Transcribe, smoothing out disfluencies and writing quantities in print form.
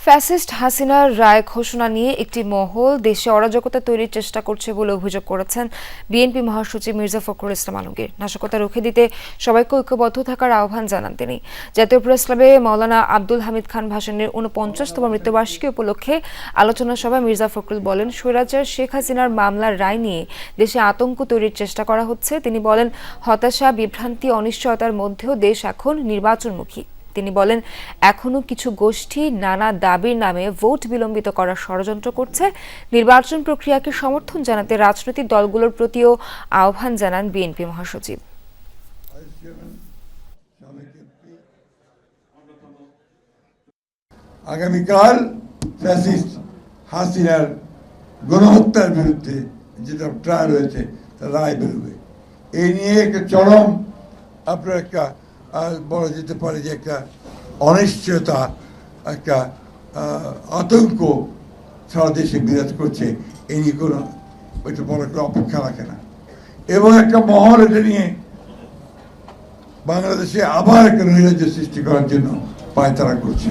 Fascist হাসিনার রায় ঘোষণা নিয়ে একটি মহল দেশে অরাজকতা তৈরির চেষ্টা করছে বলে অভিযোগ করেছেন বিএনপি মহাসচিব মির্জা ফখরুল ইসলাম আলমগীর। নাশকতা রুখে দিতে সবাইকে ঐক্যবদ্ধ থাকার আহ্বান জানান তিনি। জাতীয় প্রেস ক্লাবে মাওলানা আব্দুল হামিদ খান ভাসানীর ৪৯তম মৃত্যুবার্ষিকী উপলক্ষে আলোচনা সভায় মির্জা ফখরুল বলেন, স্বৈরাচার শেখ হাসিনার মামলার রায় নিয়ে দেশে আতঙ্ক তৈরির চেষ্টা করা হচ্ছে। তিনি বলেন, হতাশা, বিভ্রান্তি, অনিশ্চয়তার মধ্যেও দেশ এখন নির্বাচনমুখী। তিনি বলেন, এখনো কিছু গোষ্ঠী নানা দাবির নামে ভোট বিলম্বিত করার ষড়যন্ত্র করছে। নির্বাচন প্রক্রিয়াকে সমর্থন জানাতে রাজনৈতিক দলগুলোর প্রতিও আহ্বান জানান বিএনপি মহাসচিব। আগামীকাল ফ্যাসিস্ট হাসিনার গণহত্যার বিরুদ্ধে যেটা ট্রায়াল হয়েছে তার রায় বেরোবে। এই নিয়ে একটা চরম আপনার একটা বলা যেতে পারে যে একটা অনিশ্চয়তা, একটা আতঙ্ক সারা দেশে বিরাজ করছে। এই নিয়ে কোনো ওইটা বড় একটা অপেক্ষা রাখে না, এবং একটা মহল এটা নিয়ে বাংলাদেশে আবার একটা নৈরাজ্য সৃষ্টি করার জন্য পায়তারা করছে।